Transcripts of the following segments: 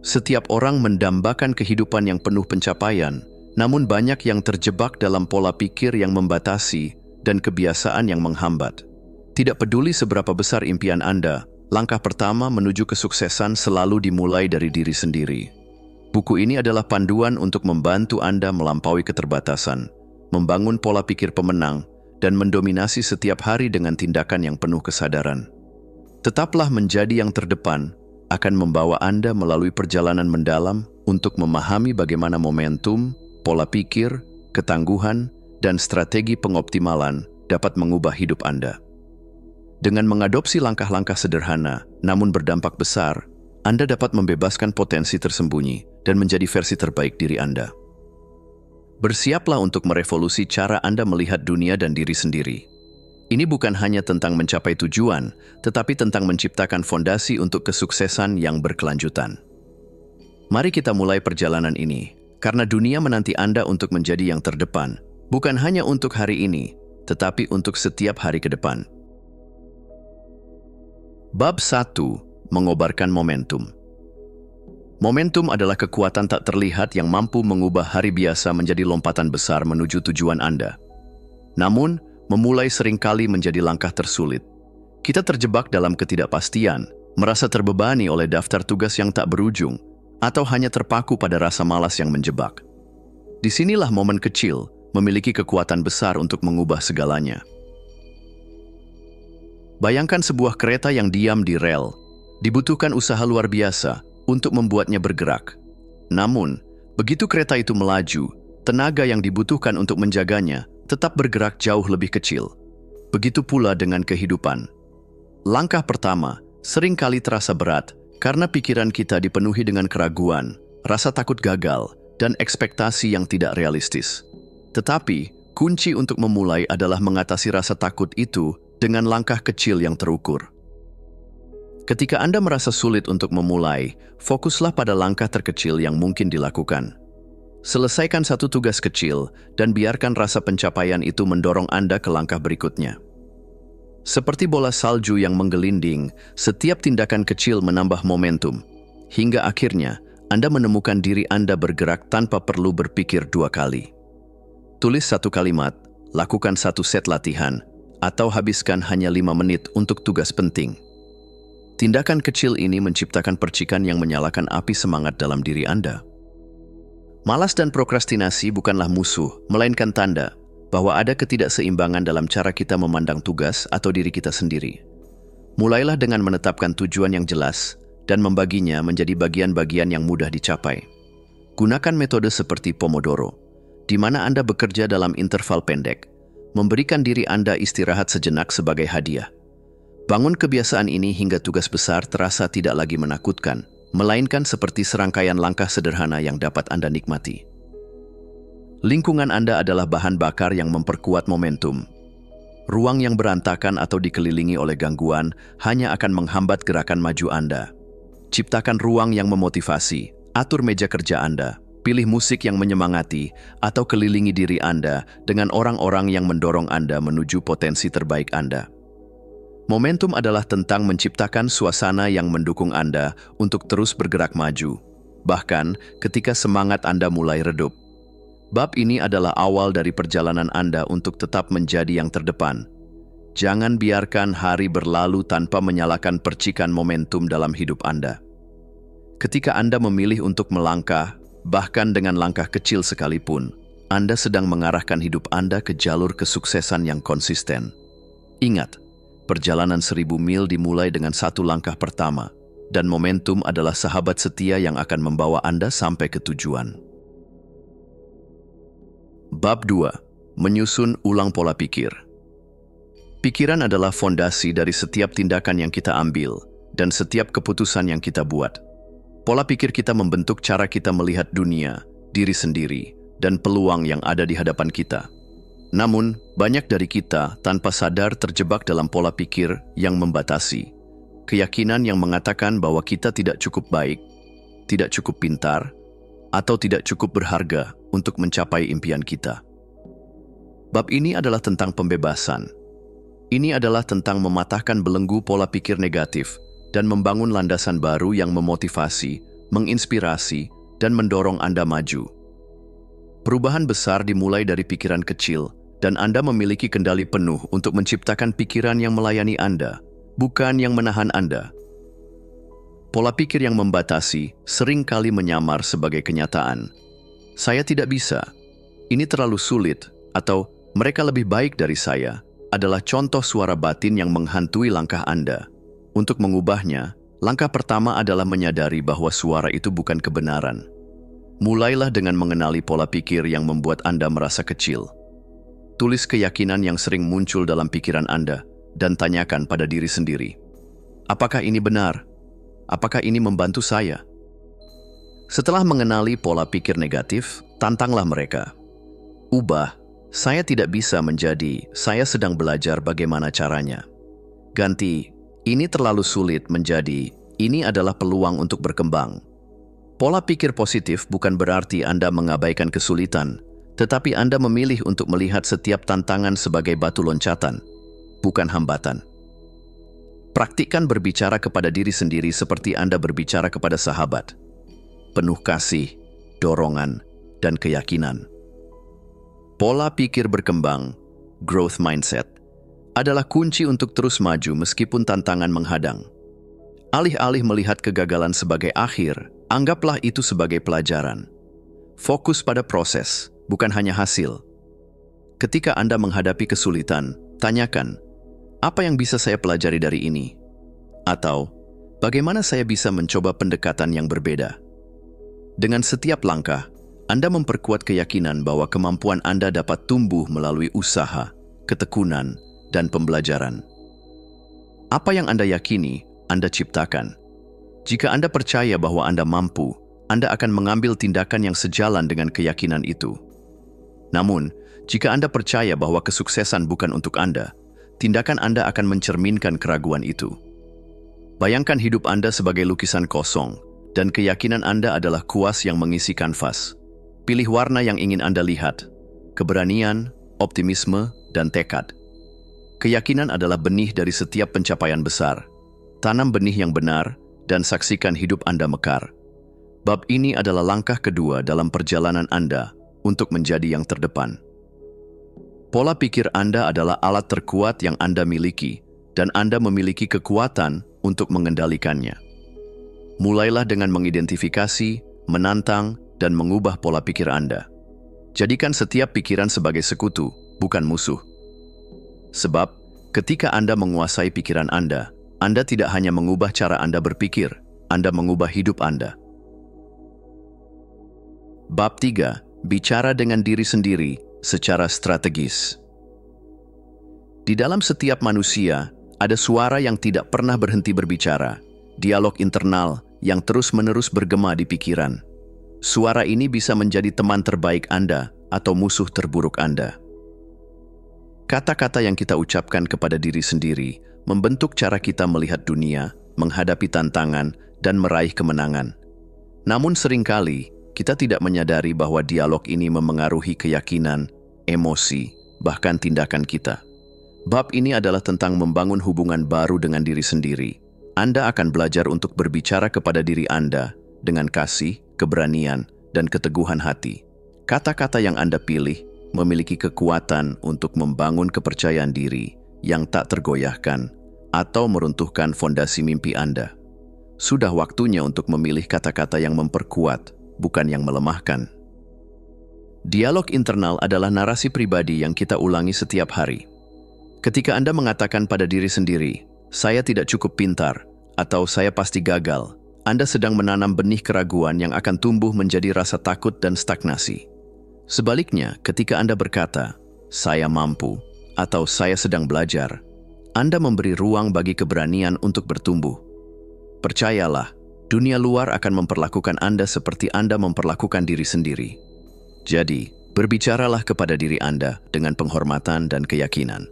Setiap orang mendambakan kehidupan yang penuh pencapaian, namun banyak yang terjebak dalam pola pikir yang membatasi dan kebiasaan yang menghambat. Tidak peduli seberapa besar impian Anda, langkah pertama menuju kesuksesan selalu dimulai dari diri sendiri. Buku ini adalah panduan untuk membantu Anda melampaui keterbatasan, membangun pola pikir pemenang, dan mendominasi setiap hari dengan tindakan yang penuh kesadaran. Tetaplah menjadi yang terdepan, akan membawa Anda melalui perjalanan mendalam untuk memahami bagaimana momentum, pola pikir, ketangguhan, dan strategi pengoptimalan dapat mengubah hidup Anda. Dengan mengadopsi langkah-langkah sederhana, namun berdampak besar, Anda dapat membebaskan potensi tersembunyi dan menjadi versi terbaik diri Anda. Bersiaplah untuk merevolusi cara Anda melihat dunia dan diri sendiri. Ini bukan hanya tentang mencapai tujuan, tetapi tentang menciptakan fondasi untuk kesuksesan yang berkelanjutan. Mari kita mulai perjalanan ini, karena dunia menanti Anda untuk menjadi yang terdepan, bukan hanya untuk hari ini, tetapi untuk setiap hari ke depan. Bab 1. Mengobarkan momentum. Momentum adalah kekuatan tak terlihat yang mampu mengubah hari biasa menjadi lompatan besar menuju tujuan Anda. Namun, memulai seringkali menjadi langkah tersulit. Kita terjebak dalam ketidakpastian, merasa terbebani oleh daftar tugas yang tak berujung, atau hanya terpaku pada rasa malas yang menjebak. Disinilah momen kecil memiliki kekuatan besar untuk mengubah segalanya. Bayangkan sebuah kereta yang diam di rel. Dibutuhkan usaha luar biasa untuk membuatnya bergerak. Namun, begitu kereta itu melaju, tenaga yang dibutuhkan untuk menjaganya tetap bergerak jauh lebih kecil. Begitu pula dengan kehidupan. Langkah pertama seringkali terasa berat karena pikiran kita dipenuhi dengan keraguan, rasa takut gagal, dan ekspektasi yang tidak realistis. Tetapi, kunci untuk memulai adalah mengatasi rasa takut itu dengan langkah kecil yang terukur. Ketika Anda merasa sulit untuk memulai, fokuslah pada langkah terkecil yang mungkin dilakukan. Selesaikan satu tugas kecil dan biarkan rasa pencapaian itu mendorong Anda ke langkah berikutnya. Seperti bola salju yang menggelinding, setiap tindakan kecil menambah momentum, hingga akhirnya Anda menemukan diri Anda bergerak tanpa perlu berpikir dua kali. Tulis satu kalimat, lakukan satu set latihan, atau habiskan hanya 5 menit untuk tugas penting. Tindakan kecil ini menciptakan percikan yang menyalakan api semangat dalam diri Anda. Malas dan prokrastinasi bukanlah musuh, melainkan tanda bahwa ada ketidakseimbangan dalam cara kita memandang tugas atau diri kita sendiri. Mulailah dengan menetapkan tujuan yang jelas dan membaginya menjadi bagian-bagian yang mudah dicapai. Gunakan metode seperti Pomodoro, di mana Anda bekerja dalam interval pendek, memberikan diri Anda istirahat sejenak sebagai hadiah. Bangun kebiasaan ini hingga tugas besar terasa tidak lagi menakutkan, melainkan seperti serangkaian langkah sederhana yang dapat Anda nikmati. Lingkungan Anda adalah bahan bakar yang memperkuat momentum. Ruang yang berantakan atau dikelilingi oleh gangguan hanya akan menghambat gerakan maju Anda. Ciptakan ruang yang memotivasi, atur meja kerja Anda, pilih musik yang menyemangati, atau kelilingi diri Anda dengan orang-orang yang mendorong Anda menuju potensi terbaik Anda. Momentum adalah tentang menciptakan suasana yang mendukung Anda untuk terus bergerak maju, bahkan ketika semangat Anda mulai redup. Bab ini adalah awal dari perjalanan Anda untuk tetap menjadi yang terdepan. Jangan biarkan hari berlalu tanpa menyalakan percikan momentum dalam hidup Anda. Ketika Anda memilih untuk melangkah, bahkan dengan langkah kecil sekalipun, Anda sedang mengarahkan hidup Anda ke jalur kesuksesan yang konsisten. Ingat, perjalanan 1000 mil dimulai dengan satu langkah pertama, dan momentum adalah sahabat setia yang akan membawa Anda sampai ke tujuan. Bab 2. Menyusun ulang pola pikir. Pikiran adalah fondasi dari setiap tindakan yang kita ambil dan setiap keputusan yang kita buat. Pola pikir kita membentuk cara kita melihat dunia, diri sendiri, dan peluang yang ada di hadapan kita. Namun, banyak dari kita tanpa sadar terjebak dalam pola pikir yang membatasi. Keyakinan yang mengatakan bahwa kita tidak cukup baik, tidak cukup pintar, atau tidak cukup berharga untuk mencapai impian kita. Bab ini adalah tentang pembebasan. Ini adalah tentang mematahkan belenggu pola pikir negatif dan membangun landasan baru yang memotivasi, menginspirasi, dan mendorong Anda maju. Perubahan besar dimulai dari pikiran kecil, dan Anda memiliki kendali penuh untuk menciptakan pikiran yang melayani Anda, bukan yang menahan Anda. Pola pikir yang membatasi sering kali menyamar sebagai kenyataan. Saya tidak bisa, ini terlalu sulit, atau mereka lebih baik dari saya, adalah contoh suara batin yang menghantui langkah Anda. Untuk mengubahnya, langkah pertama adalah menyadari bahwa suara itu bukan kebenaran. Mulailah dengan mengenali pola pikir yang membuat Anda merasa kecil. Tulis keyakinan yang sering muncul dalam pikiran Anda dan tanyakan pada diri sendiri. Apakah ini benar? Apakah ini membantu saya? Setelah mengenali pola pikir negatif, tantanglah mereka. Ubah, saya tidak bisa menjadi, saya sedang belajar bagaimana caranya. Ganti, ini terlalu sulit menjadi, ini adalah peluang untuk berkembang. Pola pikir positif bukan berarti Anda mengabaikan kesulitan, tetapi Anda memilih untuk melihat setiap tantangan sebagai batu loncatan, bukan hambatan. Praktikkan berbicara kepada diri sendiri seperti Anda berbicara kepada sahabat. Penuh kasih, dorongan, dan keyakinan. Pola pikir berkembang, growth mindset, adalah kunci untuk terus maju meskipun tantangan menghadang. Alih-alih melihat kegagalan sebagai akhir, anggaplah itu sebagai pelajaran. Fokus pada proses, bukan hanya hasil. Ketika Anda menghadapi kesulitan, tanyakan, apa yang bisa saya pelajari dari ini? Atau, bagaimana saya bisa mencoba pendekatan yang berbeda? Dengan setiap langkah, Anda memperkuat keyakinan bahwa kemampuan Anda dapat tumbuh melalui usaha, ketekunan, dan pembelajaran. Apa yang Anda yakini, Anda ciptakan. Jika Anda percaya bahwa Anda mampu, Anda akan mengambil tindakan yang sejalan dengan keyakinan itu. Namun, jika Anda percaya bahwa kesuksesan bukan untuk Anda, tindakan Anda akan mencerminkan keraguan itu. Bayangkan hidup Anda sebagai lukisan kosong, dan keyakinan Anda adalah kuas yang mengisi kanvas. Pilih warna yang ingin Anda lihat, keberanian, optimisme, dan tekad. Keyakinan adalah benih dari setiap pencapaian besar. Tanam benih yang benar, dan saksikan hidup Anda mekar. Bab ini adalah langkah kedua dalam perjalanan Anda untuk menjadi yang terdepan. Pola pikir Anda adalah alat terkuat yang Anda miliki, dan Anda memiliki kekuatan untuk mengendalikannya. Mulailah dengan mengidentifikasi, menantang, dan mengubah pola pikir Anda. Jadikan setiap pikiran sebagai sekutu, bukan musuh. Sebab, ketika Anda menguasai pikiran Anda tidak hanya mengubah cara Anda berpikir, Anda mengubah hidup Anda. Bab 3. Bicara dengan diri sendiri secara strategis. Di dalam setiap manusia, ada suara yang tidak pernah berhenti berbicara, dialog internal yang terus-menerus bergema di pikiran. Suara ini bisa menjadi teman terbaik Anda atau musuh terburuk Anda. Kata-kata yang kita ucapkan kepada diri sendiri membentuk cara kita melihat dunia, menghadapi tantangan, dan meraih kemenangan. Namun seringkali, kita tidak menyadari bahwa dialog ini memengaruhi keyakinan, emosi, bahkan tindakan kita. Bab ini adalah tentang membangun hubungan baru dengan diri sendiri. Anda akan belajar untuk berbicara kepada diri Anda dengan kasih, keberanian, dan keteguhan hati. Kata-kata yang Anda pilih memiliki kekuatan untuk membangun kepercayaan diri yang tak tergoyahkan atau meruntuhkan fondasi mimpi Anda. Sudah waktunya untuk memilih kata-kata yang memperkuat, bukan yang melemahkan. Dialog internal adalah narasi pribadi yang kita ulangi setiap hari. Ketika Anda mengatakan pada diri sendiri, "Saya tidak cukup pintar," atau "Saya pasti gagal," Anda sedang menanam benih keraguan yang akan tumbuh menjadi rasa takut dan stagnasi. Sebaliknya, ketika Anda berkata, "Saya mampu," atau "Saya sedang belajar," Anda memberi ruang bagi keberanian untuk bertumbuh. Percayalah, dunia luar akan memperlakukan Anda seperti Anda memperlakukan diri sendiri. Jadi, berbicaralah kepada diri Anda dengan penghormatan dan keyakinan.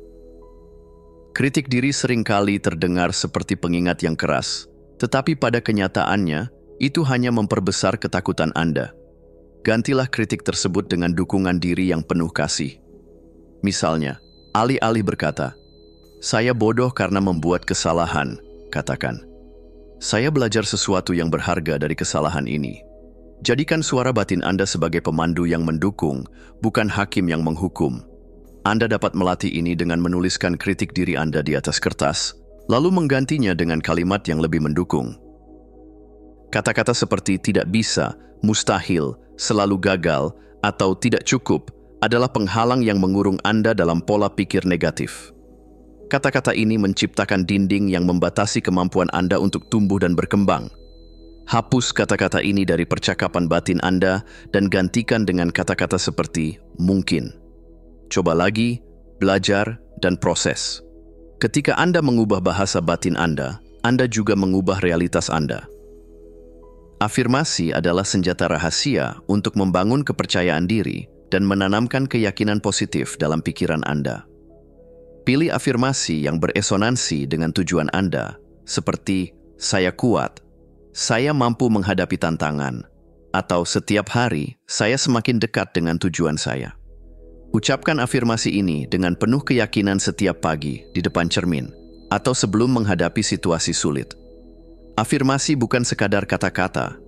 Kritik diri seringkali terdengar seperti pengingat yang keras, tetapi pada kenyataannya, itu hanya memperbesar ketakutan Anda. Gantilah kritik tersebut dengan dukungan diri yang penuh kasih. Misalnya, alih-alih berkata, "Saya bodoh karena membuat kesalahan," katakan, Saya belajar sesuatu yang berharga dari kesalahan ini. Jadikan suara batin Anda sebagai pemandu yang mendukung, bukan hakim yang menghukum. Anda dapat melatih ini dengan menuliskan kritik diri Anda di atas kertas, lalu menggantinya dengan kalimat yang lebih mendukung. Kata-kata seperti tidak bisa, mustahil, selalu gagal, atau tidak cukup adalah penghalang yang mengurung Anda dalam pola pikir negatif. Kata-kata ini menciptakan dinding yang membatasi kemampuan Anda untuk tumbuh dan berkembang. Hapus kata-kata ini dari percakapan batin Anda dan gantikan dengan kata-kata seperti mungkin. Coba lagi, belajar, dan proses. Ketika Anda mengubah bahasa batin Anda juga mengubah realitas Anda. Afirmasi adalah senjata rahasia untuk membangun kepercayaan diri dan menanamkan keyakinan positif dalam pikiran Anda. Pilih afirmasi yang beresonansi dengan tujuan Anda, seperti saya kuat, saya mampu menghadapi tantangan, atau setiap hari saya semakin dekat dengan tujuan saya. Ucapkan afirmasi ini dengan penuh keyakinan setiap pagi di depan cermin atau sebelum menghadapi situasi sulit. Afirmasi bukan sekadar kata-kata.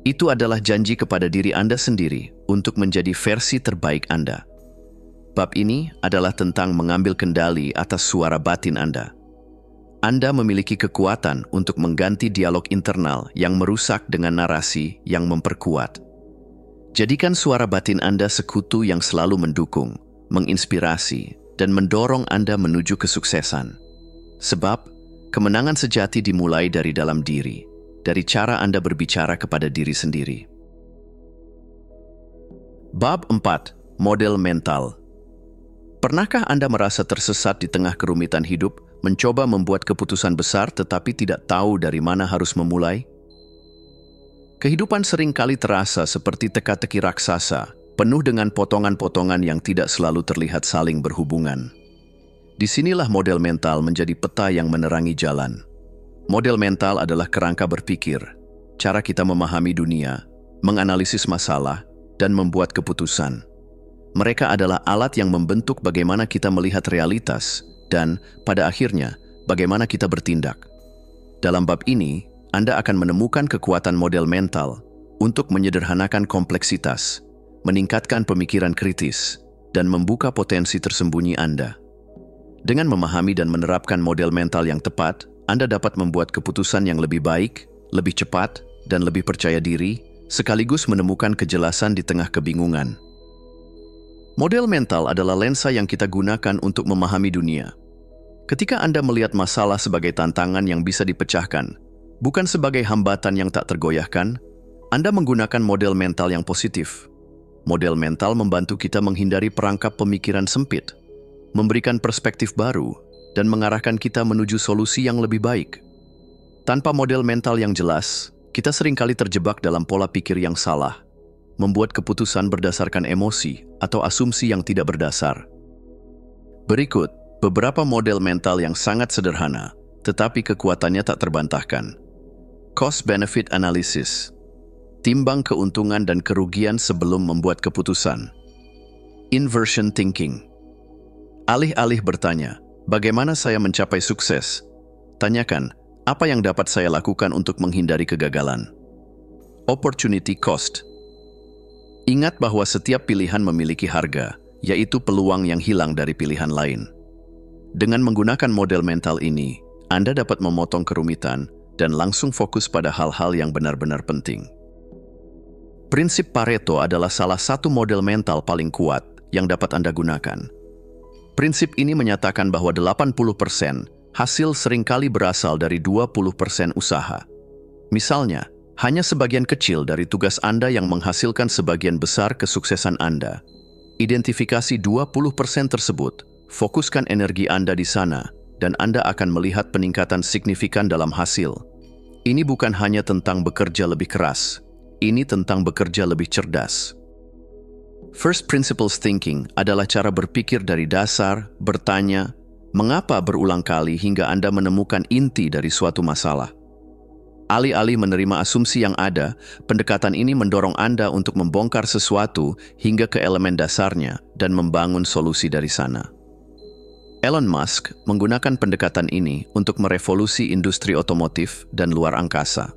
Itu adalah janji kepada diri Anda sendiri untuk menjadi versi terbaik Anda. Bab ini adalah tentang mengambil kendali atas suara batin Anda. Anda memiliki kekuatan untuk mengganti dialog internal yang merusak dengan narasi yang memperkuat. Jadikan suara batin Anda sekutu yang selalu mendukung, menginspirasi, dan mendorong Anda menuju kesuksesan. Sebab, kemenangan sejati dimulai dari dalam diri, dari cara Anda berbicara kepada diri sendiri. Bab 4. Model mental. Pernahkah Anda merasa tersesat di tengah kerumitan hidup, mencoba membuat keputusan besar tetapi tidak tahu dari mana harus memulai? Kehidupan seringkali terasa seperti teka-teki raksasa, penuh dengan potongan-potongan yang tidak selalu terlihat saling berhubungan. Disinilah model mental menjadi peta yang menerangi jalan. Model mental adalah kerangka berpikir, cara kita memahami dunia, menganalisis masalah, dan membuat keputusan. Mereka adalah alat yang membentuk bagaimana kita melihat realitas dan, pada akhirnya, bagaimana kita bertindak. Dalam bab ini, Anda akan menemukan kekuatan model mental untuk menyederhanakan kompleksitas, meningkatkan pemikiran kritis, dan membuka potensi tersembunyi Anda. Dengan memahami dan menerapkan model mental yang tepat, Anda dapat membuat keputusan yang lebih baik, lebih cepat, dan lebih percaya diri, sekaligus menemukan kejelasan di tengah kebingungan. Model mental adalah lensa yang kita gunakan untuk memahami dunia. Ketika Anda melihat masalah sebagai tantangan yang bisa dipecahkan, bukan sebagai hambatan yang tak tergoyahkan, Anda menggunakan model mental yang positif. Model mental membantu kita menghindari perangkap pemikiran sempit, memberikan perspektif baru, dan mengarahkan kita menuju solusi yang lebih baik. Tanpa model mental yang jelas, kita seringkali terjebak dalam pola pikir yang salah, membuat keputusan berdasarkan emosi atau asumsi yang tidak berdasar. Berikut beberapa model mental yang sangat sederhana, tetapi kekuatannya tak terbantahkan. Cost-benefit analysis. Timbang keuntungan dan kerugian sebelum membuat keputusan. Inversion thinking. Alih-alih bertanya, bagaimana saya mencapai sukses? Tanyakan, apa yang dapat saya lakukan untuk menghindari kegagalan? Opportunity cost. Ingat bahwa setiap pilihan memiliki harga, yaitu peluang yang hilang dari pilihan lain. Dengan menggunakan model mental ini, Anda dapat memotong kerumitan dan langsung fokus pada hal-hal yang benar-benar penting. Prinsip Pareto adalah salah satu model mental paling kuat yang dapat Anda gunakan. Prinsip ini menyatakan bahwa 80% hasil seringkali berasal dari 20% usaha. Misalnya, hanya sebagian kecil dari tugas Anda yang menghasilkan sebagian besar kesuksesan Anda. Identifikasi 20% tersebut, fokuskan energi Anda di sana, dan Anda akan melihat peningkatan signifikan dalam hasil. Ini bukan hanya tentang bekerja lebih keras, ini tentang bekerja lebih cerdas. First principles thinking adalah cara berpikir dari dasar, bertanya, mengapa berulang kali hingga Anda menemukan inti dari suatu masalah. Alih-alih menerima asumsi yang ada, pendekatan ini mendorong Anda untuk membongkar sesuatu hingga ke elemen dasarnya dan membangun solusi dari sana. Elon Musk menggunakan pendekatan ini untuk merevolusi industri otomotif dan luar angkasa.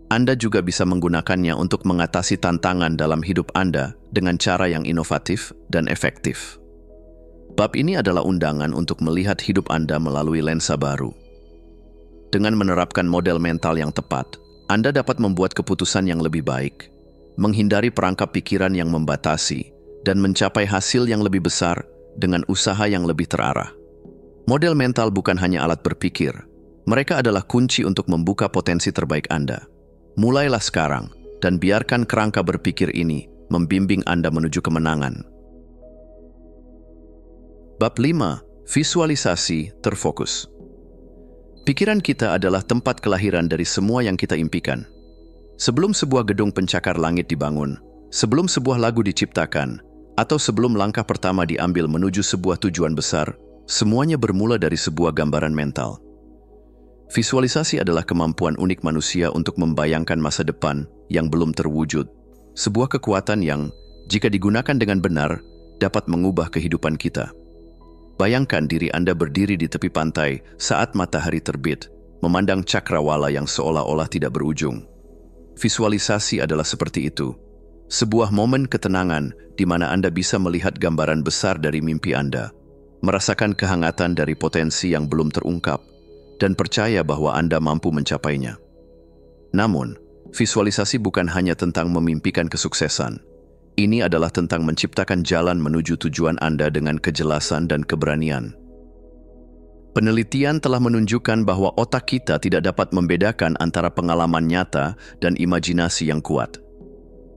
Anda juga bisa menggunakannya untuk mengatasi tantangan dalam hidup Anda dengan cara yang inovatif dan efektif. Bab ini adalah undangan untuk melihat hidup Anda melalui lensa baru. Dengan menerapkan model mental yang tepat, Anda dapat membuat keputusan yang lebih baik, menghindari perangkap pikiran yang membatasi, dan mencapai hasil yang lebih besar dengan usaha yang lebih terarah. Model mental bukan hanya alat berpikir, mereka adalah kunci untuk membuka potensi terbaik Anda. Mulailah sekarang, dan biarkan kerangka berpikir ini membimbing Anda menuju kemenangan. Bab 5. Visualisasi terfokus. Pikiran kita adalah tempat kelahiran dari semua yang kita impikan. Sebelum sebuah gedung pencakar langit dibangun, sebelum sebuah lagu diciptakan, atau sebelum langkah pertama diambil menuju sebuah tujuan besar, semuanya bermula dari sebuah gambaran mental. Visualisasi adalah kemampuan unik manusia untuk membayangkan masa depan yang belum terwujud, sebuah kekuatan yang, jika digunakan dengan benar, dapat mengubah kehidupan kita. Bayangkan diri Anda berdiri di tepi pantai saat matahari terbit, memandang cakrawala yang seolah-olah tidak berujung. Visualisasi adalah seperti itu. Sebuah momen ketenangan di mana Anda bisa melihat gambaran besar dari mimpi Anda, merasakan kehangatan dari potensi yang belum terungkap, dan percaya bahwa Anda mampu mencapainya. Namun, visualisasi bukan hanya tentang memimpikan kesuksesan. Ini adalah tentang menciptakan jalan menuju tujuan Anda dengan kejelasan dan keberanian. Penelitian telah menunjukkan bahwa otak kita tidak dapat membedakan antara pengalaman nyata dan imajinasi yang kuat.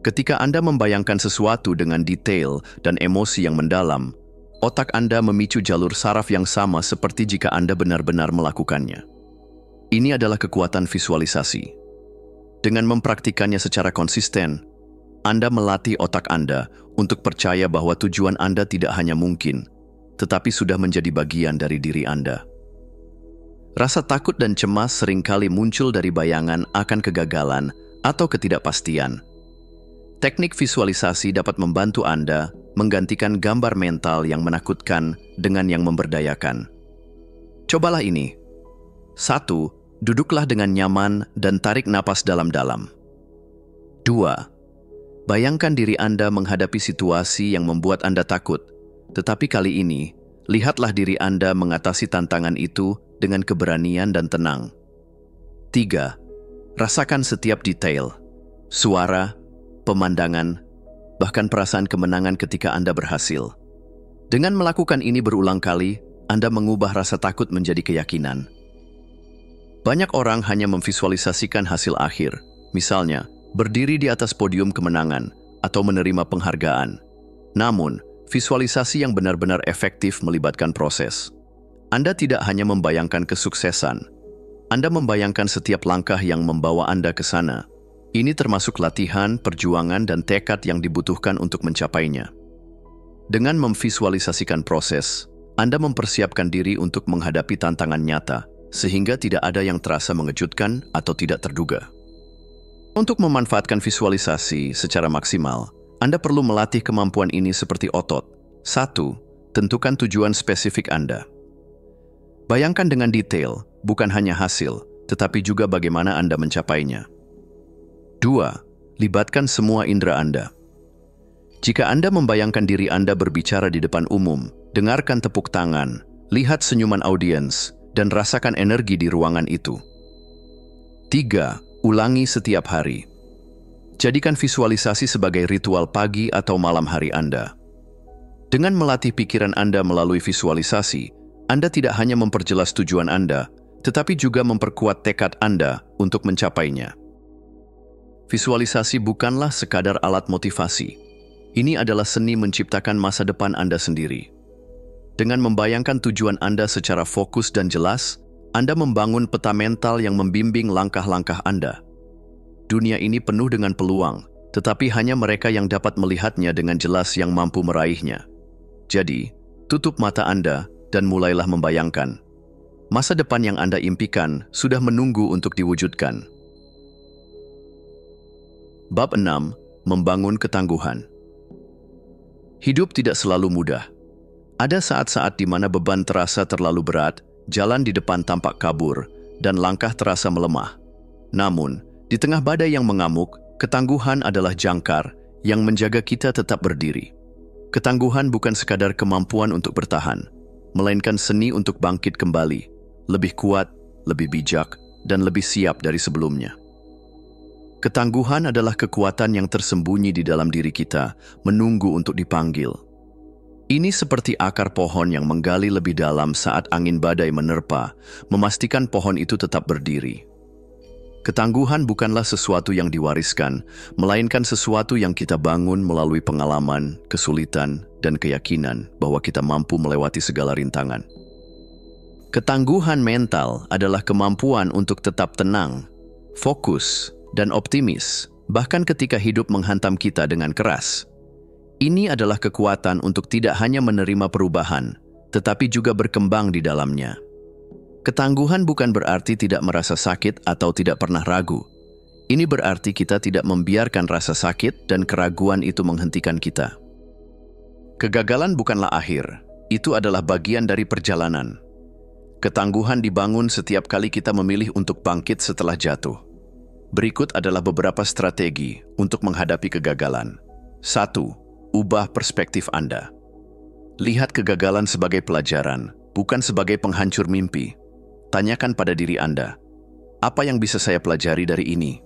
Ketika Anda membayangkan sesuatu dengan detail dan emosi yang mendalam, otak Anda memicu jalur saraf yang sama seperti jika Anda benar-benar melakukannya. Ini adalah kekuatan visualisasi. Dengan mempraktikannya secara konsisten, Anda melatih otak Anda untuk percaya bahwa tujuan Anda tidak hanya mungkin, tetapi sudah menjadi bagian dari diri Anda. Rasa takut dan cemas seringkali muncul dari bayangan akan kegagalan atau ketidakpastian. Teknik visualisasi dapat membantu Anda menggantikan gambar mental yang menakutkan dengan yang memberdayakan. Cobalah ini. 1. Duduklah dengan nyaman dan tarik napas dalam-dalam. 2. Bayangkan diri Anda menghadapi situasi yang membuat Anda takut, tetapi kali ini, lihatlah diri Anda mengatasi tantangan itu dengan keberanian dan tenang. 3. Rasakan setiap detail, suara, pemandangan, bahkan perasaan kemenangan ketika Anda berhasil. Dengan melakukan ini berulang kali, Anda mengubah rasa takut menjadi keyakinan. Banyak orang hanya memvisualisasikan hasil akhir, misalnya berdiri di atas podium kemenangan atau menerima penghargaan. Namun, visualisasi yang benar-benar efektif melibatkan proses. Anda tidak hanya membayangkan kesuksesan, Anda membayangkan setiap langkah yang membawa Anda ke sana. Ini termasuk latihan, perjuangan, dan tekad yang dibutuhkan untuk mencapainya. Dengan memvisualisasikan proses, Anda mempersiapkan diri untuk menghadapi tantangan nyata, sehingga tidak ada yang terasa mengejutkan atau tidak terduga. Untuk memanfaatkan visualisasi secara maksimal, Anda perlu melatih kemampuan ini seperti otot. 1. Tentukan tujuan spesifik Anda. Bayangkan dengan detail, bukan hanya hasil, tetapi juga bagaimana Anda mencapainya. 2. Libatkan semua indera Anda. Jika Anda membayangkan diri Anda berbicara di depan umum, dengarkan tepuk tangan, lihat senyuman audiens, dan rasakan energi di ruangan itu. 3. Ulangi setiap hari. Jadikan visualisasi sebagai ritual pagi atau malam hari Anda. Dengan melatih pikiran Anda melalui visualisasi, Anda tidak hanya memperjelas tujuan Anda, tetapi juga memperkuat tekad Anda untuk mencapainya. Visualisasi bukanlah sekadar alat motivasi. Ini adalah seni menciptakan masa depan Anda sendiri. Dengan membayangkan tujuan Anda secara fokus dan jelas, Anda membangun peta mental yang membimbing langkah-langkah Anda. Dunia ini penuh dengan peluang, tetapi hanya mereka yang dapat melihatnya dengan jelas yang mampu meraihnya. Jadi, tutup mata Anda dan mulailah membayangkan. Masa depan yang Anda impikan sudah menunggu untuk diwujudkan. Bab 6. Membangun ketangguhan. Hidup tidak selalu mudah. Ada saat-saat di mana beban terasa terlalu berat, jalan di depan tampak kabur, dan langkah terasa melemah. Namun, di tengah badai yang mengamuk, ketangguhan adalah jangkar yang menjaga kita tetap berdiri. Ketangguhan bukan sekadar kemampuan untuk bertahan, melainkan seni untuk bangkit kembali, lebih kuat, lebih bijak, dan lebih siap dari sebelumnya. Ketangguhan adalah kekuatan yang tersembunyi di dalam diri kita, menunggu untuk dipanggil. Ini seperti akar pohon yang menggali lebih dalam saat angin badai menerpa, memastikan pohon itu tetap berdiri. Ketangguhan bukanlah sesuatu yang diwariskan, melainkan sesuatu yang kita bangun melalui pengalaman, kesulitan, dan keyakinan bahwa kita mampu melewati segala rintangan. Ketangguhan mental adalah kemampuan untuk tetap tenang, fokus, dan optimis, bahkan ketika hidup menghantam kita dengan keras. Ini adalah kekuatan untuk tidak hanya menerima perubahan, tetapi juga berkembang di dalamnya. Ketangguhan bukan berarti tidak merasa sakit atau tidak pernah ragu. Ini berarti kita tidak membiarkan rasa sakit dan keraguan itu menghentikan kita. Kegagalan bukanlah akhir, itu adalah bagian dari perjalanan. Ketangguhan dibangun setiap kali kita memilih untuk bangkit setelah jatuh. Berikut adalah beberapa strategi untuk menghadapi kegagalan. 1. Ubah perspektif Anda. Lihat kegagalan sebagai pelajaran, bukan sebagai penghancur mimpi. Tanyakan pada diri Anda, apa yang bisa saya pelajari dari ini?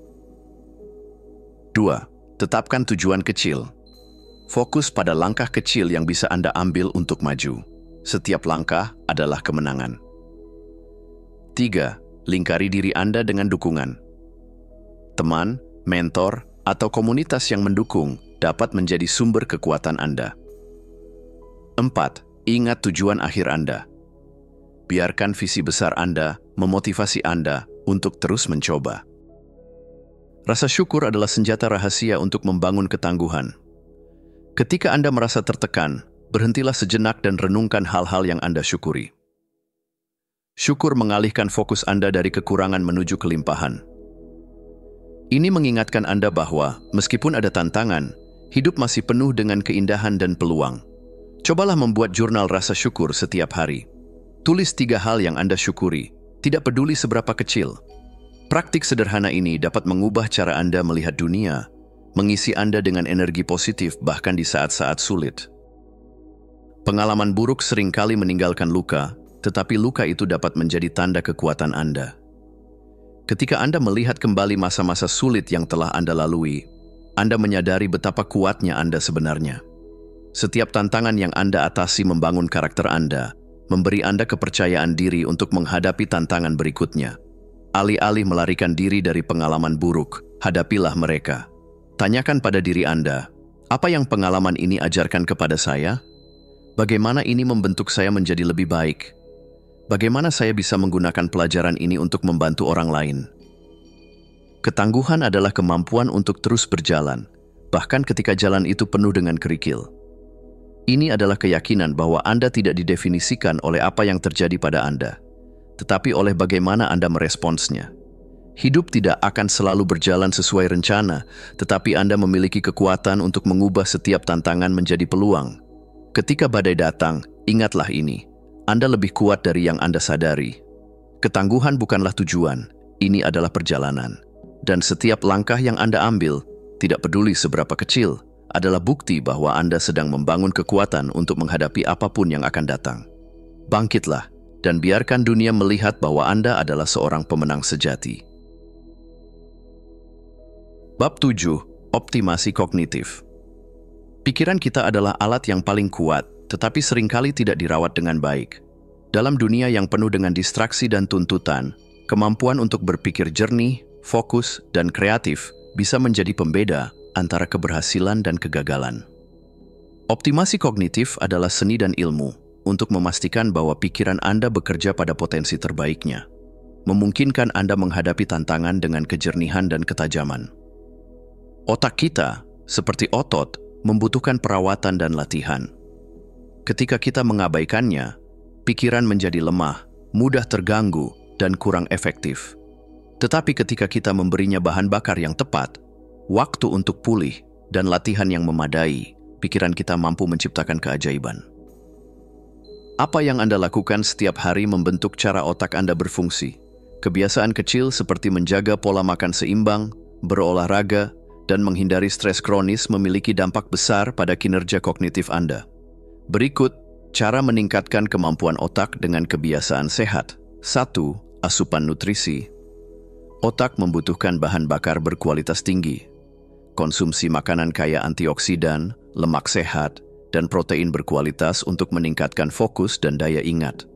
2. Tetapkan tujuan kecil. Fokus pada langkah kecil yang bisa Anda ambil untuk maju. Setiap langkah adalah kemenangan. 3. Lingkari diri Anda dengan dukungan. Teman, mentor, atau komunitas yang mendukung dapat menjadi sumber kekuatan Anda. 4. Ingat tujuan akhir Anda. Biarkan visi besar Anda memotivasi Anda untuk terus mencoba. Rasa syukur adalah senjata rahasia untuk membangun ketangguhan. Ketika Anda merasa tertekan, berhentilah sejenak dan renungkan hal-hal yang Anda syukuri. Syukur mengalihkan fokus Anda dari kekurangan menuju kelimpahan. Ini mengingatkan Anda bahwa, meskipun ada tantangan, hidup masih penuh dengan keindahan dan peluang. Cobalah membuat jurnal rasa syukur setiap hari. Tulis 3 hal yang Anda syukuri, tidak peduli seberapa kecil. Praktik sederhana ini dapat mengubah cara Anda melihat dunia, mengisi Anda dengan energi positif bahkan di saat-saat sulit. Pengalaman buruk seringkali meninggalkan luka, tetapi luka itu dapat menjadi tanda kekuatan Anda. Ketika Anda melihat kembali masa-masa sulit yang telah Anda lalui, Anda menyadari betapa kuatnya Anda sebenarnya. Setiap tantangan yang Anda atasi membangun karakter Anda, memberi Anda kepercayaan diri untuk menghadapi tantangan berikutnya. Alih-alih melarikan diri dari pengalaman buruk, hadapilah mereka. Tanyakan pada diri Anda, apa yang pengalaman ini ajarkan kepada saya? Bagaimana ini membentuk saya menjadi lebih baik? Bagaimana saya bisa menggunakan pelajaran ini untuk membantu orang lain? Ketangguhan adalah kemampuan untuk terus berjalan, bahkan ketika jalan itu penuh dengan kerikil. Ini adalah keyakinan bahwa Anda tidak didefinisikan oleh apa yang terjadi pada Anda, tetapi oleh bagaimana Anda meresponsnya. Hidup tidak akan selalu berjalan sesuai rencana, tetapi Anda memiliki kekuatan untuk mengubah setiap tantangan menjadi peluang. Ketika badai datang, ingatlah ini. Anda lebih kuat dari yang Anda sadari. Ketangguhan bukanlah tujuan, ini adalah perjalanan. Dan setiap langkah yang Anda ambil, tidak peduli seberapa kecil, adalah bukti bahwa Anda sedang membangun kekuatan untuk menghadapi apapun yang akan datang. Bangkitlah, dan biarkan dunia melihat bahwa Anda adalah seorang pemenang sejati. Bab 7. Optimasi kognitif. Pikiran kita adalah alat yang paling kuat, tetapi seringkali tidak dirawat dengan baik. Dalam dunia yang penuh dengan distraksi dan tuntutan, kemampuan untuk berpikir jernih, fokus, dan kreatif bisa menjadi pembeda antara keberhasilan dan kegagalan. Optimasi kognitif adalah seni dan ilmu untuk memastikan bahwa pikiran Anda bekerja pada potensi terbaiknya, memungkinkan Anda menghadapi tantangan dengan kejernihan dan ketajaman. Otak kita, seperti otot, membutuhkan perawatan dan latihan. Ketika kita mengabaikannya, pikiran menjadi lemah, mudah terganggu, dan kurang efektif. Tetapi ketika kita memberinya bahan bakar yang tepat, waktu untuk pulih, dan latihan yang memadai, pikiran kita mampu menciptakan keajaiban. Apa yang Anda lakukan setiap hari membentuk cara otak Anda berfungsi. Kebiasaan kecil seperti menjaga pola makan seimbang, berolahraga, dan menghindari stres kronis memiliki dampak besar pada kinerja kognitif Anda. Berikut, cara meningkatkan kemampuan otak dengan kebiasaan sehat. 1. Asupan nutrisi. Otak membutuhkan bahan bakar berkualitas tinggi. Konsumsi makanan kaya antioksidan, lemak sehat, dan protein berkualitas untuk meningkatkan fokus dan daya ingat.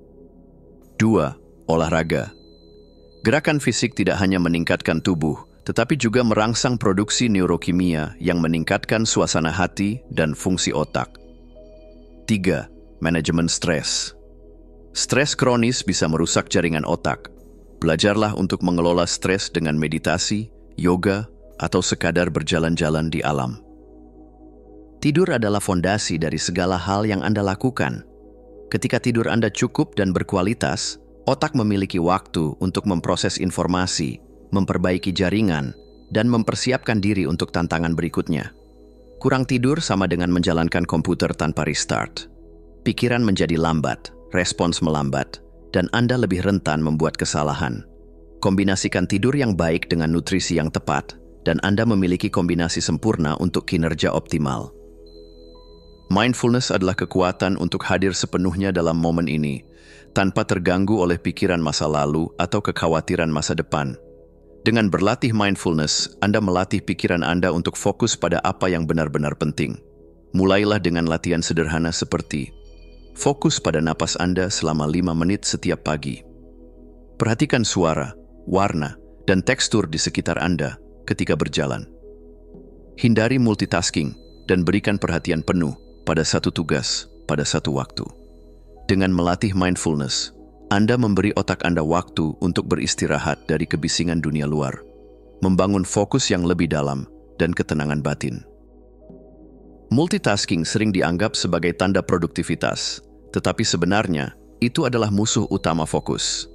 2. Olahraga. Gerakan fisik tidak hanya meningkatkan tubuh, tetapi juga merangsang produksi neurokimia yang meningkatkan suasana hati dan fungsi otak. 3. Manajemen stres. Stres kronis bisa merusak jaringan otak. Belajarlah untuk mengelola stres dengan meditasi, yoga, atau sekadar berjalan-jalan di alam. Tidur adalah fondasi dari segala hal yang Anda lakukan. Ketika tidur Anda cukup dan berkualitas, otak memiliki waktu untuk memproses informasi, memperbaiki jaringan, dan mempersiapkan diri untuk tantangan berikutnya. Kurang tidur sama dengan menjalankan komputer tanpa restart. Pikiran menjadi lambat, respons melambat, dan Anda lebih rentan membuat kesalahan. Kombinasikan tidur yang baik dengan nutrisi yang tepat, dan Anda memiliki kombinasi sempurna untuk kinerja optimal. Mindfulness adalah kekuatan untuk hadir sepenuhnya dalam momen ini, tanpa terganggu oleh pikiran masa lalu atau kekhawatiran masa depan. Dengan berlatih mindfulness, Anda melatih pikiran Anda untuk fokus pada apa yang benar-benar penting. Mulailah dengan latihan sederhana seperti fokus pada napas Anda selama 5 menit setiap pagi. Perhatikan suara, warna, dan tekstur di sekitar Anda ketika berjalan. Hindari multitasking dan berikan perhatian penuh pada satu tugas pada satu waktu. Dengan melatih mindfulness, Anda memberi otak Anda waktu untuk beristirahat dari kebisingan dunia luar, membangun fokus yang lebih dalam dan ketenangan batin. Multitasking sering dianggap sebagai tanda produktivitas, tetapi sebenarnya itu adalah musuh utama fokus.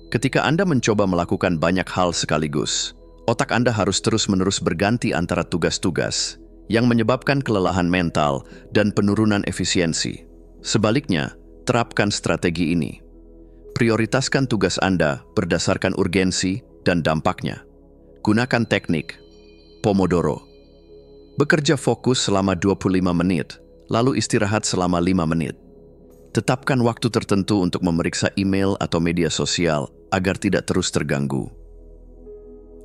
Ketika Anda mencoba melakukan banyak hal sekaligus, otak Anda harus terus-menerus berganti antara tugas-tugas, yang menyebabkan kelelahan mental dan penurunan efisiensi. Sebaliknya, terapkan strategi ini. Prioritaskan tugas Anda berdasarkan urgensi dan dampaknya. Gunakan teknik Pomodoro. Bekerja fokus selama 25 menit, lalu istirahat selama 5 menit. Tetapkan waktu tertentu untuk memeriksa email atau media sosial agar tidak terus terganggu.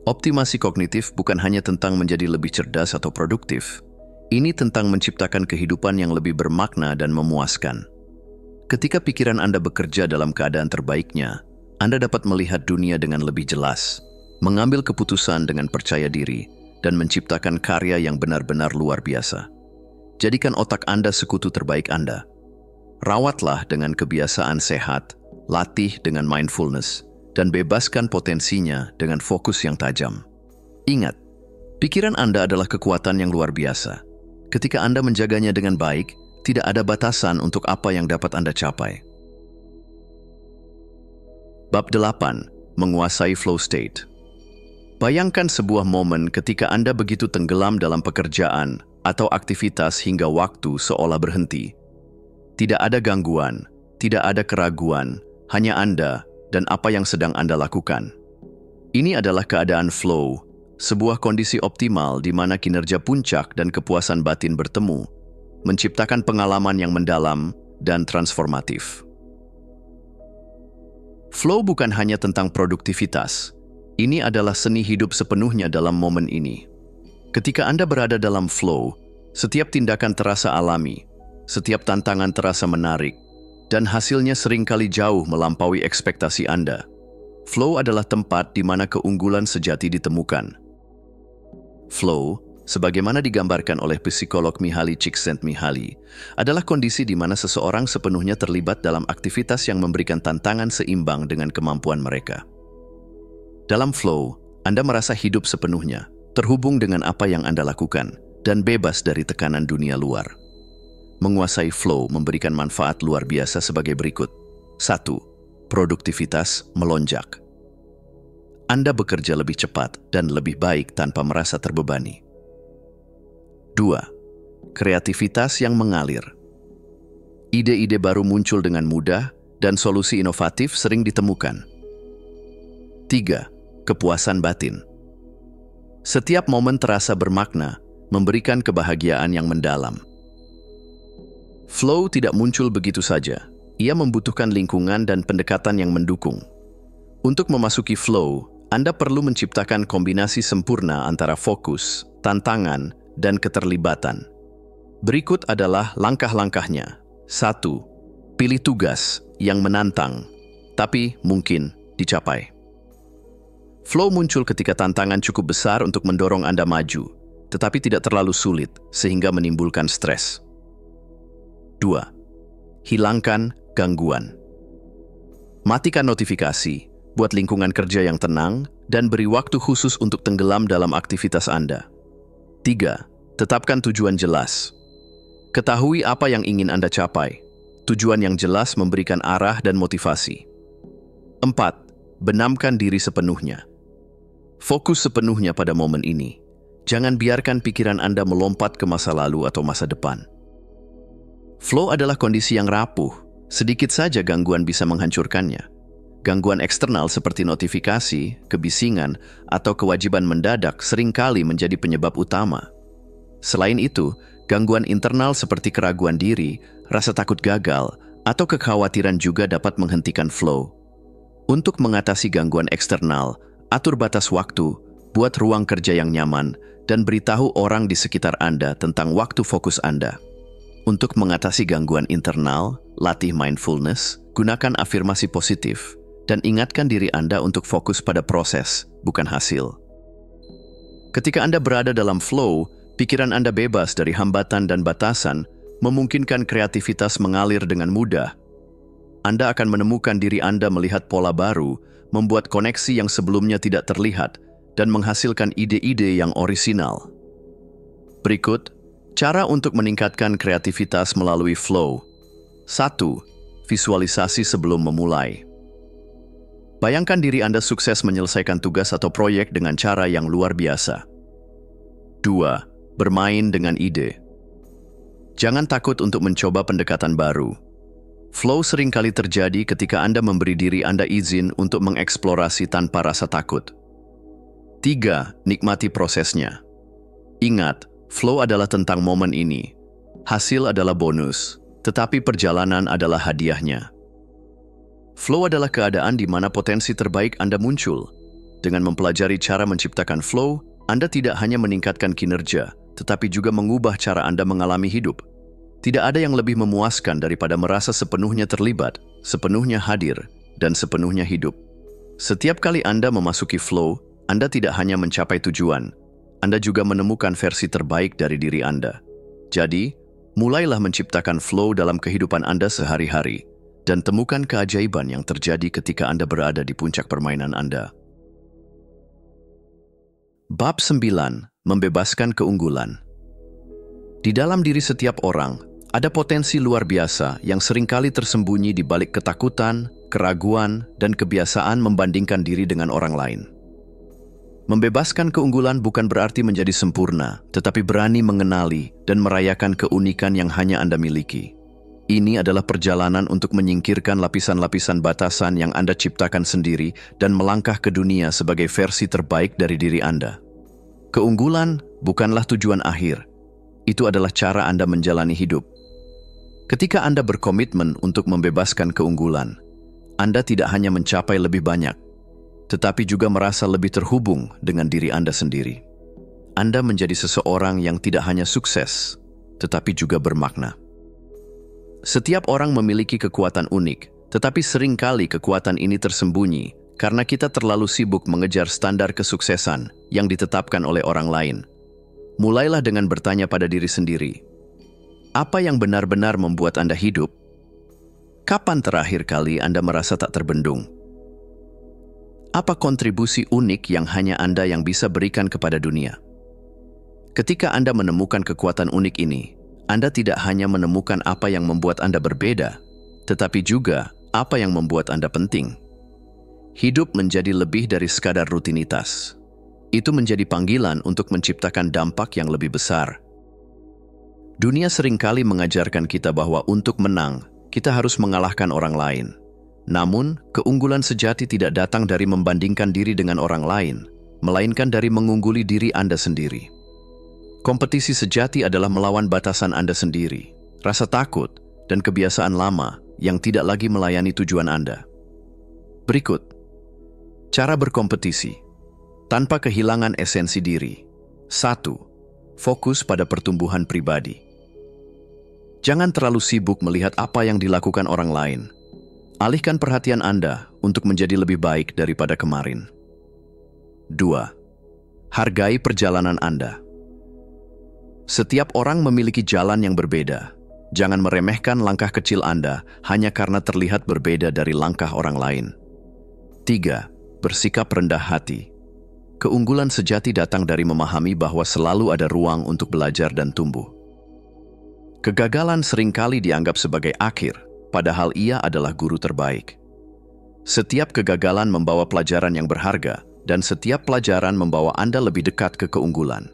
Optimasi kognitif bukan hanya tentang menjadi lebih cerdas atau produktif. Ini tentang menciptakan kehidupan yang lebih bermakna dan memuaskan. Ketika pikiran Anda bekerja dalam keadaan terbaiknya, Anda dapat melihat dunia dengan lebih jelas, mengambil keputusan dengan percaya diri, dan menciptakan karya yang benar-benar luar biasa. Jadikan otak Anda sekutu terbaik Anda. Rawatlah dengan kebiasaan sehat, latih dengan mindfulness, dan bebaskan potensinya dengan fokus yang tajam. Ingat, pikiran Anda adalah kekuatan yang luar biasa. Ketika Anda menjaganya dengan baik, tidak ada batasan untuk apa yang dapat Anda capai. Bab 8. Menguasai flow state. Bayangkan sebuah momen ketika Anda begitu tenggelam dalam pekerjaan atau aktivitas hingga waktu seolah berhenti. Tidak ada gangguan, tidak ada keraguan, hanya Anda dan apa yang sedang Anda lakukan. Ini adalah keadaan flow, sebuah kondisi optimal di mana kinerja puncak dan kepuasan batin bertemu, menciptakan pengalaman yang mendalam dan transformatif. Flow bukan hanya tentang produktivitas. Ini adalah seni hidup sepenuhnya dalam momen ini. Ketika Anda berada dalam flow, setiap tindakan terasa alami, setiap tantangan terasa menarik, dan hasilnya seringkali jauh melampaui ekspektasi Anda. Flow adalah tempat di mana keunggulan sejati ditemukan. Flow, sebagaimana digambarkan oleh psikolog Mihaly Csikszentmihalyi, adalah kondisi di mana seseorang sepenuhnya terlibat dalam aktivitas yang memberikan tantangan seimbang dengan kemampuan mereka. Dalam flow, Anda merasa hidup sepenuhnya, terhubung dengan apa yang Anda lakukan, dan bebas dari tekanan dunia luar. Menguasai flow memberikan manfaat luar biasa sebagai berikut. 1. Produktivitas melonjak. Anda bekerja lebih cepat dan lebih baik tanpa merasa terbebani. 2. Kreativitas yang mengalir. Ide-ide baru muncul dengan mudah dan solusi inovatif sering ditemukan. 3. Kepuasan batin. Setiap momen terasa bermakna, memberikan kebahagiaan yang mendalam. Flow tidak muncul begitu saja. Ia membutuhkan lingkungan dan pendekatan yang mendukung. Untuk memasuki flow, Anda perlu menciptakan kombinasi sempurna antara fokus, tantangan, dan keterlibatan. Berikut adalah langkah-langkahnya. 1. Pilih tugas yang menantang, tapi mungkin dicapai. Flow muncul ketika tantangan cukup besar untuk mendorong Anda maju, tetapi tidak terlalu sulit sehingga menimbulkan stres. 2. Hilangkan gangguan. Matikan notifikasi, buat lingkungan kerja yang tenang, dan beri waktu khusus untuk tenggelam dalam aktivitas Anda. 3. Tetapkan tujuan jelas. Ketahui apa yang ingin Anda capai. Tujuan yang jelas memberikan arah dan motivasi. 4. Benamkan diri sepenuhnya. Fokus sepenuhnya pada momen ini. Jangan biarkan pikiran Anda melompat ke masa lalu atau masa depan. Flow adalah kondisi yang rapuh. Sedikit saja gangguan bisa menghancurkannya. Gangguan eksternal seperti notifikasi, kebisingan, atau kewajiban mendadak seringkali menjadi penyebab utama. Selain itu, gangguan internal seperti keraguan diri, rasa takut gagal, atau kekhawatiran juga dapat menghentikan flow. Untuk mengatasi gangguan eksternal, atur batas waktu, buat ruang kerja yang nyaman, dan beritahu orang di sekitar Anda tentang waktu fokus Anda. Untuk mengatasi gangguan internal, latih mindfulness, gunakan afirmasi positif, dan ingatkan diri Anda untuk fokus pada proses, bukan hasil. Ketika Anda berada dalam flow, pikiran Anda bebas dari hambatan dan batasan, memungkinkan kreativitas mengalir dengan mudah. Anda akan menemukan diri Anda melihat pola baru, membuat koneksi yang sebelumnya tidak terlihat, dan menghasilkan ide-ide yang orisinal. Berikut, cara untuk meningkatkan kreativitas melalui flow. 1. Visualisasi sebelum memulai. Bayangkan diri Anda sukses menyelesaikan tugas atau proyek dengan cara yang luar biasa. 2. Bermain dengan ide. Jangan takut untuk mencoba pendekatan baru. Flow seringkali terjadi ketika Anda memberi diri Anda izin untuk mengeksplorasi tanpa rasa takut. 3. Nikmati prosesnya. Ingat, flow adalah tentang momen ini. Hasil adalah bonus, tetapi perjalanan adalah hadiahnya. Flow adalah keadaan di mana potensi terbaik Anda muncul. Dengan mempelajari cara menciptakan flow, Anda tidak hanya meningkatkan kinerja, tetapi juga mengubah cara Anda mengalami hidup. Tidak ada yang lebih memuaskan daripada merasa sepenuhnya terlibat, sepenuhnya hadir, dan sepenuhnya hidup. Setiap kali Anda memasuki flow, Anda tidak hanya mencapai tujuan, Anda juga menemukan versi terbaik dari diri Anda. Jadi, mulailah menciptakan flow dalam kehidupan Anda sehari-hari, dan temukan keajaiban yang terjadi ketika Anda berada di puncak permainan Anda. Bab 9. Membebaskan keunggulan. Di dalam diri setiap orang, ada potensi luar biasa yang seringkali tersembunyi di balik ketakutan, keraguan, dan kebiasaan membandingkan diri dengan orang lain. Membebaskan keunggulan bukan berarti menjadi sempurna, tetapi berani mengenali dan merayakan keunikan yang hanya Anda miliki. Ini adalah perjalanan untuk menyingkirkan lapisan-lapisan batasan yang Anda ciptakan sendiri dan melangkah ke dunia sebagai versi terbaik dari diri Anda. Keunggulan bukanlah tujuan akhir. Itu adalah cara Anda menjalani hidup. Ketika Anda berkomitmen untuk membebaskan keunggulan, Anda tidak hanya mencapai lebih banyak, tetapi juga merasa lebih terhubung dengan diri Anda sendiri. Anda menjadi seseorang yang tidak hanya sukses, tetapi juga bermakna. Setiap orang memiliki kekuatan unik, tetapi seringkali kekuatan ini tersembunyi karena kita terlalu sibuk mengejar standar kesuksesan yang ditetapkan oleh orang lain. Mulailah dengan bertanya pada diri sendiri, apa yang benar-benar membuat Anda hidup? Kapan terakhir kali Anda merasa tak terbendung? Apa kontribusi unik yang hanya Anda yang bisa berikan kepada dunia? Ketika Anda menemukan kekuatan unik ini, Anda tidak hanya menemukan apa yang membuat Anda berbeda, tetapi juga apa yang membuat Anda penting. Hidup menjadi lebih dari sekadar rutinitas. Itu menjadi panggilan untuk menciptakan dampak yang lebih besar. Dunia seringkali mengajarkan kita bahwa untuk menang, kita harus mengalahkan orang lain. Namun, keunggulan sejati tidak datang dari membandingkan diri dengan orang lain, melainkan dari mengungguli diri Anda sendiri. Kompetisi sejati adalah melawan batasan Anda sendiri, rasa takut, dan kebiasaan lama yang tidak lagi melayani tujuan Anda. Berikut, cara berkompetisi tanpa kehilangan esensi diri. 1. Fokus pada pertumbuhan pribadi. Jangan terlalu sibuk melihat apa yang dilakukan orang lain. Alihkan perhatian Anda untuk menjadi lebih baik daripada kemarin. 2. Hargai perjalanan Anda. Setiap orang memiliki jalan yang berbeda. Jangan meremehkan langkah kecil Anda hanya karena terlihat berbeda dari langkah orang lain. 3. Bersikap rendah hati. Keunggulan sejati datang dari memahami bahwa selalu ada ruang untuk belajar dan tumbuh. Kegagalan seringkali dianggap sebagai akhir, padahal ia adalah guru terbaik. Setiap kegagalan membawa pelajaran yang berharga, dan setiap pelajaran membawa Anda lebih dekat ke keunggulan.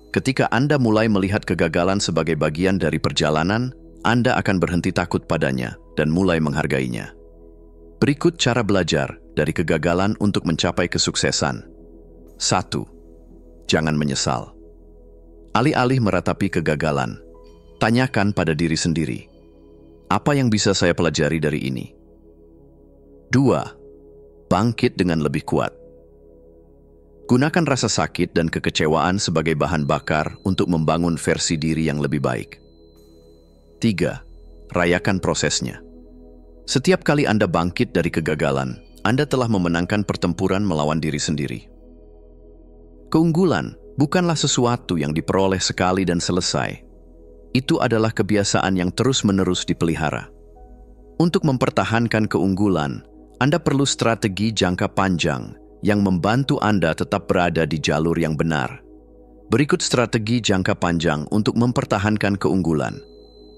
Ketika Anda mulai melihat kegagalan sebagai bagian dari perjalanan, Anda akan berhenti takut padanya dan mulai menghargainya. Berikut cara belajar dari kegagalan untuk mencapai kesuksesan. 1. Jangan menyesal. Alih-alih meratapi kegagalan, tanyakan pada diri sendiri, apa yang bisa saya pelajari dari ini? 2. Bangkit dengan lebih kuat. Gunakan rasa sakit dan kekecewaan sebagai bahan bakar untuk membangun versi diri yang lebih baik. 3. Rayakan prosesnya. Setiap kali Anda bangkit dari kegagalan, Anda telah memenangkan pertempuran melawan diri sendiri. Keunggulan bukanlah sesuatu yang diperoleh sekali dan selesai. Itu adalah kebiasaan yang terus-menerus dipelihara. Untuk mempertahankan keunggulan, Anda perlu strategi jangka panjang yang membantu Anda tetap berada di jalur yang benar. Berikut strategi jangka panjang untuk mempertahankan keunggulan.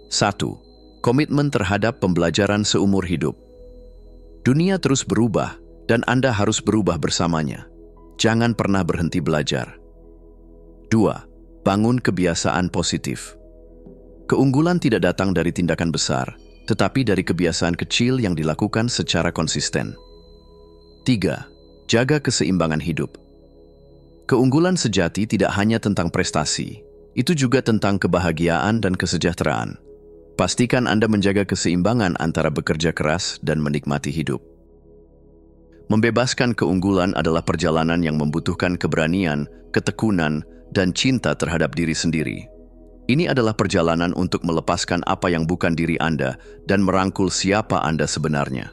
1. Komitmen terhadap pembelajaran seumur hidup. Dunia terus berubah dan Anda harus berubah bersamanya. Jangan pernah berhenti belajar. 2. Bangun kebiasaan positif. Keunggulan tidak datang dari tindakan besar, tetapi dari kebiasaan kecil yang dilakukan secara konsisten. 3. Jaga keseimbangan hidup. Keunggulan sejati tidak hanya tentang prestasi, itu juga tentang kebahagiaan dan kesejahteraan. Pastikan Anda menjaga keseimbangan antara bekerja keras dan menikmati hidup. Membebaskan keunggulan adalah perjalanan yang membutuhkan keberanian, ketekunan, dan cinta terhadap diri sendiri. Ini adalah perjalanan untuk melepaskan apa yang bukan diri Anda dan merangkul siapa Anda sebenarnya.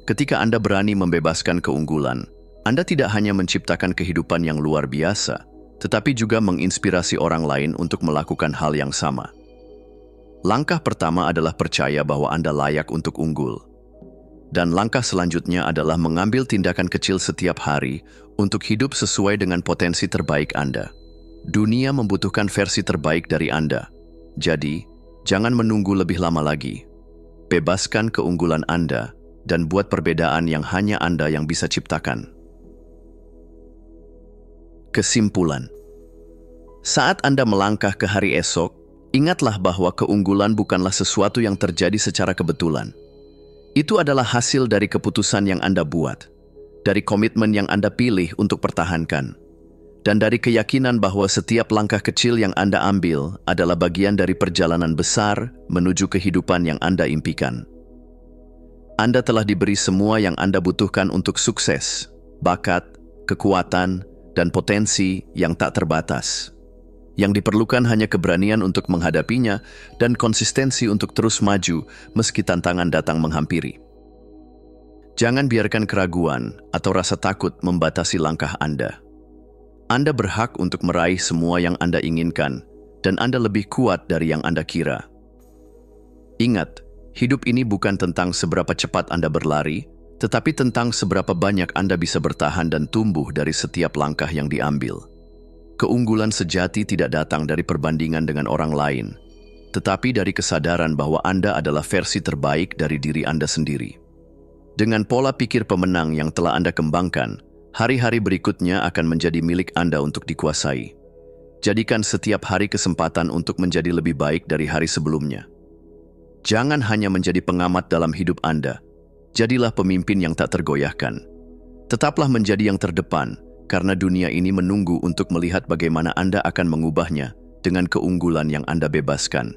Ketika Anda berani membebaskan keunggulan, Anda tidak hanya menciptakan kehidupan yang luar biasa, tetapi juga menginspirasi orang lain untuk melakukan hal yang sama. Langkah pertama adalah percaya bahwa Anda layak untuk unggul. Dan langkah selanjutnya adalah mengambil tindakan kecil setiap hari untuk hidup sesuai dengan potensi terbaik Anda. Dunia membutuhkan versi terbaik dari Anda. Jadi, jangan menunggu lebih lama lagi. Bebaskan keunggulan Anda dan buat perbedaan yang hanya Anda yang bisa ciptakan. Kesimpulan. Saat Anda melangkah ke hari esok, ingatlah bahwa keunggulan bukanlah sesuatu yang terjadi secara kebetulan. Itu adalah hasil dari keputusan yang Anda buat, dari komitmen yang Anda pilih untuk pertahankan, dan dari keyakinan bahwa setiap langkah kecil yang Anda ambil adalah bagian dari perjalanan besar menuju kehidupan yang Anda impikan. Anda telah diberi semua yang Anda butuhkan untuk sukses, bakat, kekuatan, dan potensi yang tak terbatas. Yang diperlukan hanya keberanian untuk menghadapinya dan konsistensi untuk terus maju meski tantangan datang menghampiri. Jangan biarkan keraguan atau rasa takut membatasi langkah Anda. Anda berhak untuk meraih semua yang Anda inginkan, dan Anda lebih kuat dari yang Anda kira. Ingat, hidup ini bukan tentang seberapa cepat Anda berlari, tetapi tentang seberapa banyak Anda bisa bertahan dan tumbuh dari setiap langkah yang diambil. Keunggulan sejati tidak datang dari perbandingan dengan orang lain, tetapi dari kesadaran bahwa Anda adalah versi terbaik dari diri Anda sendiri. Dengan pola pikir pemenang yang telah Anda kembangkan, hari-hari berikutnya akan menjadi milik Anda untuk dikuasai. Jadikan setiap hari kesempatan untuk menjadi lebih baik dari hari sebelumnya. Jangan hanya menjadi pengamat dalam hidup Anda. Jadilah pemimpin yang tak tergoyahkan. Tetaplah menjadi yang terdepan, karena dunia ini menunggu untuk melihat bagaimana Anda akan mengubahnya dengan keunggulan yang Anda bebaskan.